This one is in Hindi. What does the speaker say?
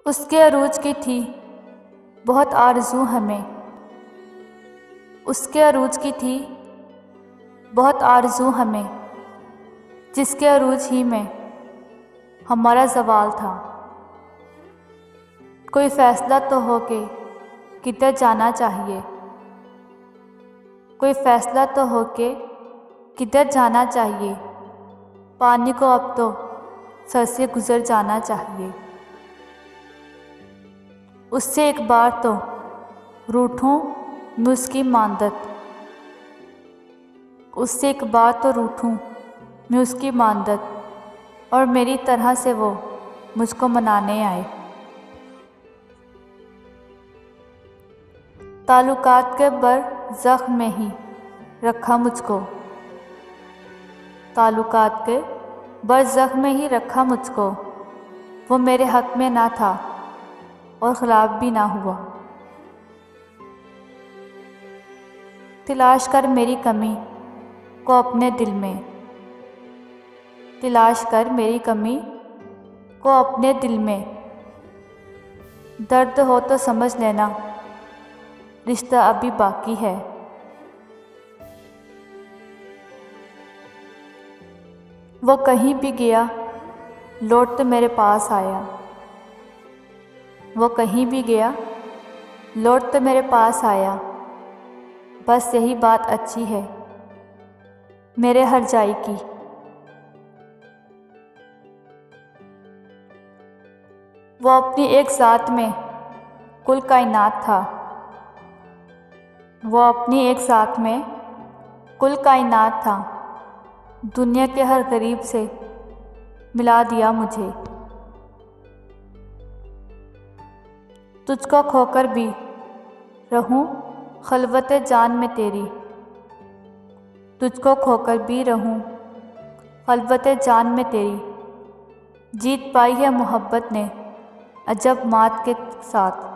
उसके अरूज की थी बहुत आरज़ू हमें, उसके अरूज की थी बहुत आरज़ू हमें, जिसके अरूज ही में हमारा ज़वाल था। कोई फ़ैसला तो हो के किधर जाना चाहिए, कोई फ़ैसला तो हो के किधर जाना चाहिए। पानी को अब तो सर से गुज़र जाना चाहिए। उससे एक बार तो रूठूं मैं उसकी मांदत, उससे एक बार तो रूठूं मैं उसकी मांदत, और मेरी तरह से वो मुझको मनाने आए। ताल्लुकात के बर ज़ख्म में ही रखा मुझको, ताल्लुकात के बर ज़ख्म में ही रखा मुझको। वो मेरे हक़ में ना था और ख़िलाफ़ भी ना हुआ। तलाश कर मेरी कमी को अपने दिल में, तलाश कर मेरी कमी को अपने दिल में। दर्द हो तो समझ लेना रिश्ता अभी बाकी है। वो कहीं भी गया लौट तो मेरे पास आया, वो कहीं भी गया लौट तो मेरे पास आया। बस यही बात अच्छी है मेरे हर जाई की। वो अपनी एक साथ में कुल कायनात था, वो अपनी एक साथ में कुल कायनात था। दुनिया के हर गरीब से मिला दिया मुझे। तुझको खोकर भी रहूं खलवत जान में तेरी, तुझको खोकर भी रहूं खलवत जान में तेरी। जीत पाई है मोहब्बत ने अजब मात के साथ।